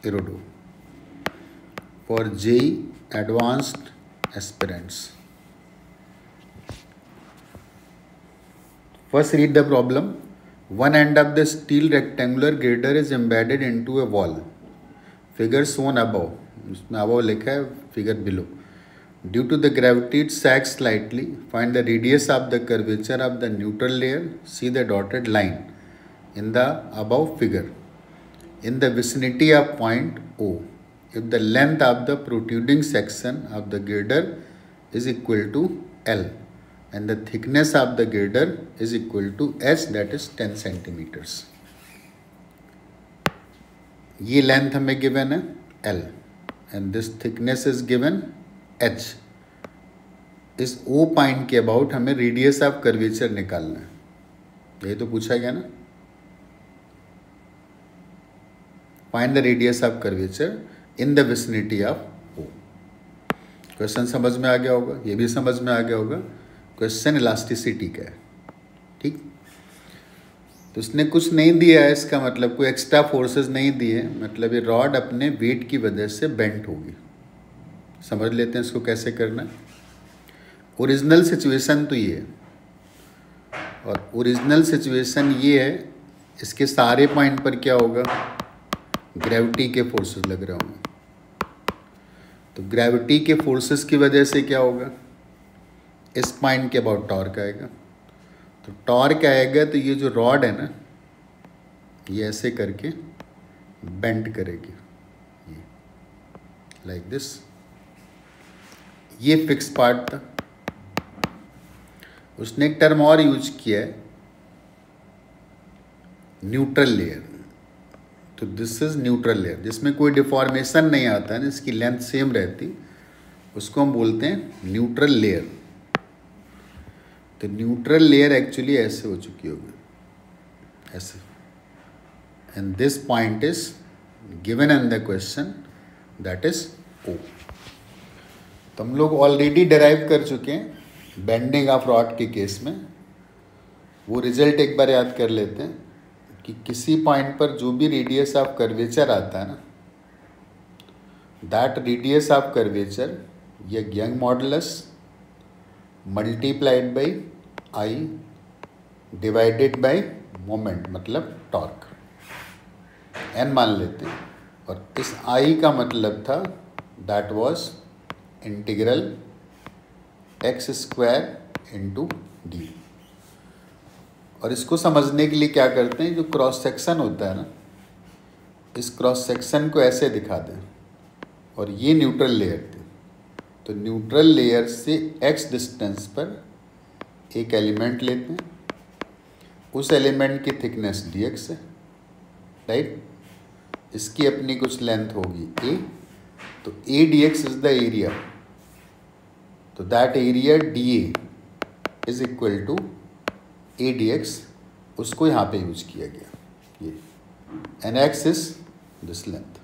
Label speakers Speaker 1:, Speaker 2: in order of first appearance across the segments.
Speaker 1: Irodo for JEE advanced aspirants. First read the problem. One end of the steel rectangular girder is embedded into a wall. Figure shown above. इसमें above लिखा है, figure below. Due to the gravity, it sags slightly. Find the radius of the curvature of the neutral layer. See the dotted line in the above figure. In the vicinity of point O, if the length of the protruding section of the girder is equal to L and the thickness of the girder is equal to H, that is 10 centimeters. ये length हमें given है L and this thickness is given H. इस O point के about हमें radius of curvature निकालना है. यही तो पूछा गया ना. Find the radius of curvature in the vicinity of O. Question समझ में आ गया होगा, ये भी समझ में आ गया होगा. क्वेश्चन इलास्टिसिटी का है. ठीक, तो उसने कुछ नहीं दिया है, इसका मतलब कोई एक्स्ट्रा फोर्सेस नहीं दिए, मतलब ये रॉड अपने वेट की वजह से बेंट होगी. समझ लेते हैं इसको कैसे करना है. ओरिजिनल सिचुएशन तो ये है, और ओरिजिनल सिचुएशन ये है, इसके सारे पॉइंट पर क्या होगा, ग्रेविटी के फोर्सेस लग रहे होंगे. तो ग्रेविटी के फोर्सेस की वजह से क्या होगा, इस पॉइंट के अबाउट टॉर्क आएगा. तो टॉर्क आएगा तो ये जो रॉड है ना, ये ऐसे करके बेंड करेगी, ये लाइक दिस. ये फिक्स पार्ट था. उसने एक टर्म और यूज किया है, न्यूट्रल लेयर. तो दिस इज न्यूट्रल लेयर, जिसमें कोई डिफॉर्मेशन नहीं आता है, इसकी लेंथ सेम रहती, उसको हम बोलते हैं न्यूट्रल लेयर. तो न्यूट्रल लेयर एक्चुअली ऐसे हो चुकी होगी, ऐसे. And this point is given in the question, that is O. तो हम लोग ऑलरेडी डिराइव कर चुके हैं बेंडिंग ऑफ रॉड के केस में. वो रिजल्ट एक बार याद कर लेते हैं कि किसी पॉइंट पर जो भी रेडियस ऑफ कर्वेचर आता है ना, दैट रेडियस ऑफ कर्वेचर, ये young modulus multiplied by I divided by moment, मतलब टॉर्क, एन मान लेते हैं. और इस आई का मतलब था, that was integral X square into D. और इसको समझने के लिए क्या करते हैं, जो क्रॉस सेक्शन होता है ना, इस क्रॉस सेक्शन को ऐसे दिखा दें, और ये न्यूट्रल लेयर थी. तो न्यूट्रल लेयर से x डिस्टेंस पर एक एलिमेंट लेते हैं, उस एलिमेंट की थिकनेस dx है, राइट. इसकी अपनी कुछ लेंथ होगी a, तो a dx is the area. तो that area dA is equal to a dx, उसको यहाँ पे यूज किया गया, ये. And x is this length.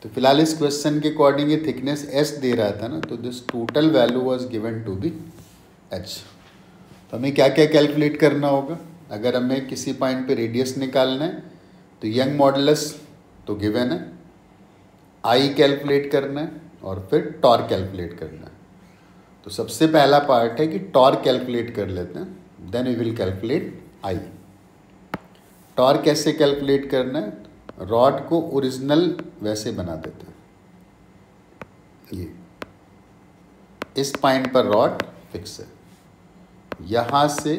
Speaker 1: तो फिलहाल इस क्वेश्चन के अकॉर्डिंग ये थिकनेस h दे रहा था ना, तो this total value was given to be h. तो हमें क्या क्या कैलकुलेट करना होगा, अगर हमें किसी पॉइंट पे रेडियस निकालना है, तो यंग मॉडुलस तो गिवन है, आई कैलकुलेट करना है, और फिर टॉर्क कैलकुलेट करना है. तो सबसे पहला पार्ट है कि टॉर्क कैलकुलेट कर लेते हैं, then we will calculate I. Torque कैसे कैलकुलेट करना है, रॉड को ओरिजिनल वैसे बना देते हैं, ये इस पॉइंट पर रॉड फिक्स है. यहाँ से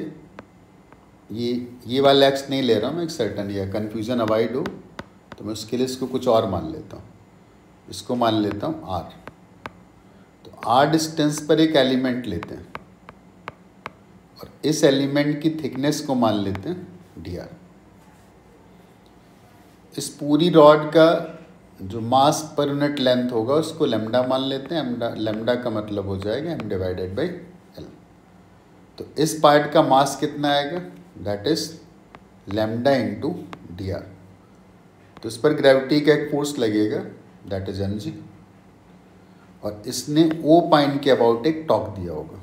Speaker 1: ये वाला एक्स नहीं ले रहा हूँ मैं, एक सर्टन, या कन्फ्यूजन अवॉइड हो तो मैं उसके लिए इसको कुछ और मान लेता हूँ. इसको मान लेता हूँ आर. तो आर डिस्टेंस पर एक एलिमेंट लेते हैं, और इस एलिमेंट की थिकनेस को मान लेते हैं डी आर. इस पूरी रॉड का जो मास पर यूनिट लेंथ होगा उसको लेमडा मान लेते हैं. लेमडा का मतलब हो जाएगा m डिवाइडेड बाई एल. तो इस पार्ट का मास कितना आएगा, that is lambda into d are. तो इस पर ग्रेविटी का एक फोर्स लगेगा, दैट इज mg. और इसने O पॉइंट के अबाउट एक टॉर्क दिया होगा,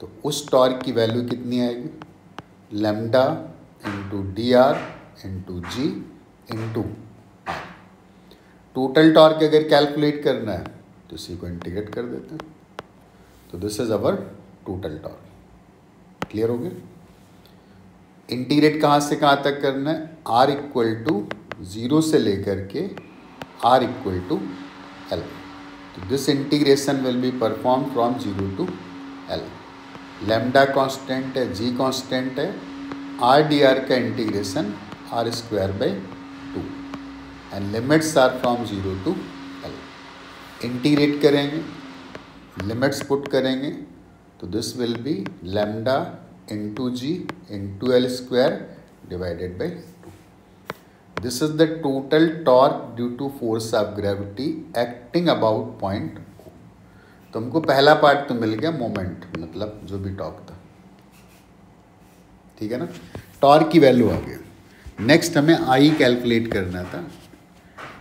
Speaker 1: तो उस टॉर्क की वैल्यू कितनी आएगी, lambda into d r into जी इंटू आर. टोटल टॉर्क अगर कैलकुलेट करना है तो इसी को इंटीग्रेट कर देते हैं, तो this is our total torque. Clear हो गया? इंटीग्रेट कहाँ से कहाँ तक करना है? आर इक्वल टू 0 से लेकर के आर इक्वल टू एल। तो this integration will be perform from 0 to L. Lambda constant है, जी कांस्टेंट है, आर डी आर का integration R square by 2 and limits are from 0 to L. Integrate करेंगे, limits put करेंगे, तो this will be lambda into ji into L square divided by 2। This is the total torque due to force of gravity acting about point. तो हमको पहला part तो मिल गया, moment मतलब जो भी टॉर्क था, ठीक है ना। टॉर्क की वैल्यू आ गया। नेक्स्ट हमें आई कैलकुलेट करना था।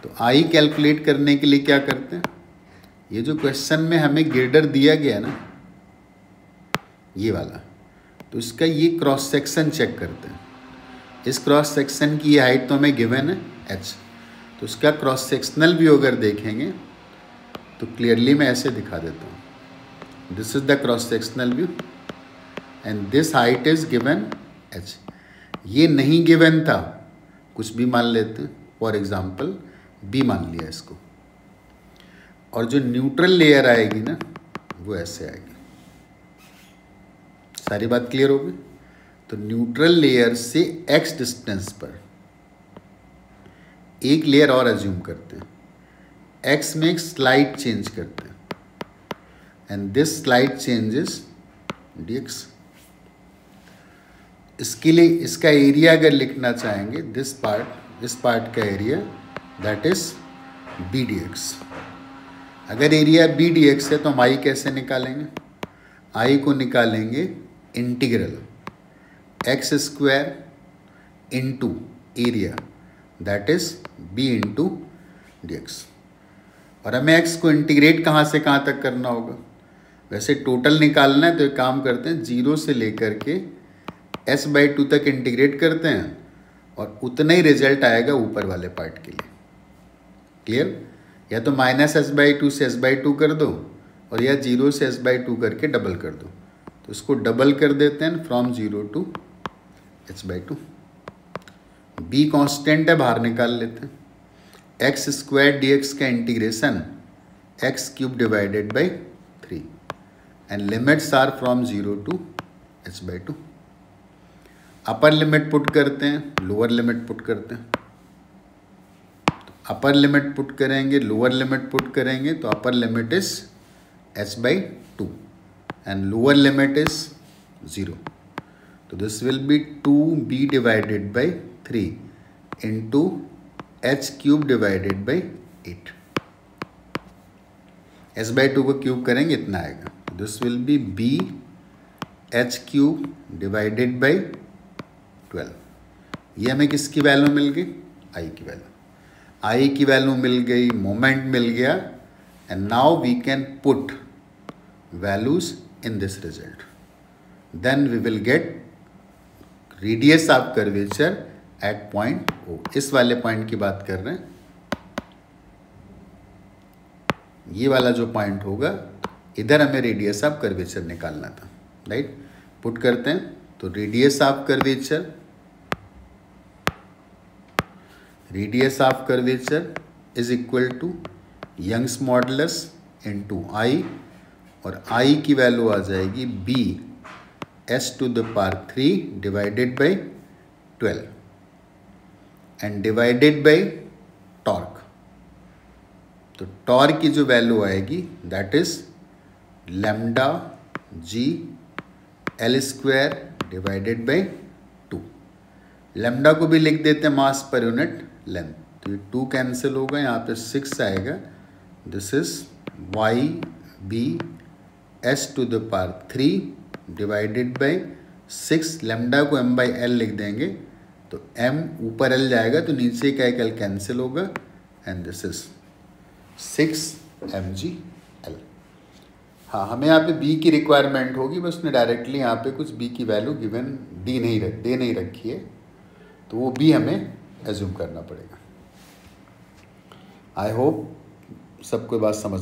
Speaker 1: तो आई कैलकुलेट करने के लिए क्या करते हैं, ये जो क्वेश्चन में हमें गिर्डर दिया गया ना, ये वाला, तो इसका ये क्रॉस सेक्शन चेक करते हैं। इस क्रॉस सेक्शन की हाइट तो हमें गिवन है h, तो इसका क्रॉस सेक्शनल व्यू अगर देखेंगे तो क्लियरली मैं ऐसे दिखा देता हूँ। This is the cross sectional view and this height is given h। ये नहीं गिवन था, कुछ भी मान लेते हैं, फॉर एग्जाम्पल b मान लिया इसको, और जो न्यूट्रल लेयर आएगी ना वो ऐसे आएगी। सारी बात क्लियर होगी? तो न्यूट्रल लेयर से x डिस्टेंस पर एक लेयर और एज्यूम करते हैं, x में एक स्लाइड चेंज करते हैं and this slide changes dx। इसके लिए इसका एरिया अगर लिखना चाहेंगे, दिस पार्ट का area that is B D X. अगर एरिया बी डी एक्स है तो हम आई कैसे निकालेंगे? आई को निकालेंगे integral X square into area that is B into D X. और हमें एक्स को इंटीग्रेट कहाँ से कहाँ तक करना होगा? वैसे टोटल निकालना है तो एक काम करते हैं, 0 से लेकर के s/2 तक इंटीग्रेट करते हैं और उतना ही रिजल्ट आएगा ऊपर वाले पार्ट के लिए। क्लियर? या तो -s/2 से s/2 कर दो और या 0 से s/2 करके डबल कर दो। तो इसको डबल कर देते हैं from 0 to h/2। b constant है, बाहर निकाल लेते हैं। एक्स स्क्वायर डी एक्स का integration x³ divided by 3 and limits are from 0 to h/2। Upper limit put करते हैं, लोअर लिमिट पुट करते हैं। अपर लिमिट पुट करेंगे, लोअर लिमिट पुट करेंगे, तो upper limit is h/2 and lower limit is 0। तो this will be 2b divided by 3 into h³ divided by 8। h/2 को cube करेंगे इतना आएगा। This will B b h³ divided by 12। ये हमें किसकी वैल्यू मिल गई? आई की वैल्यू। आई की वैल्यू मिल गई, मोमेंट मिल गया, and now we can put values in this result. Then we will get radius of curvature at point O। इस वाले पॉइंट की बात कर रहे हैं, ये वाला जो पॉइंट होगा, इधर हमें रेडियस ऑफ कर्वेचर निकालना था, राइट? पुट करते हैं, तो radius of curvature is equal to Young's modulus into I, और आई की वैल्यू आ जाएगी b s⁻³ divided by 12 and divided by torque. तो टॉर्क की जो वैल्यू आएगी that is lambda G L square divided by 2। Lambda को भी लिख देते हैं मास पर यूनिट लेंथ, तो ये 2 कैंसिल होगा, यहाँ पे 6 आएगा। This is Y B s⁻³ divided by 6। Lambda को m/l लिख देंगे, तो m ऊपर l जाएगा तो नीचे का एक l कैंसिल होगा, एंड दिस इज 6 mg/l। हाँ, हमें यहाँ पे b की रिक्वायरमेंट होगी, बस उसने डायरेक्टली यहाँ पे कुछ b की वैल्यू गिवन दे नहीं रखी है, तो वो b हमें एज्यूम करना पड़ेगा। आई होप सबको बात समझ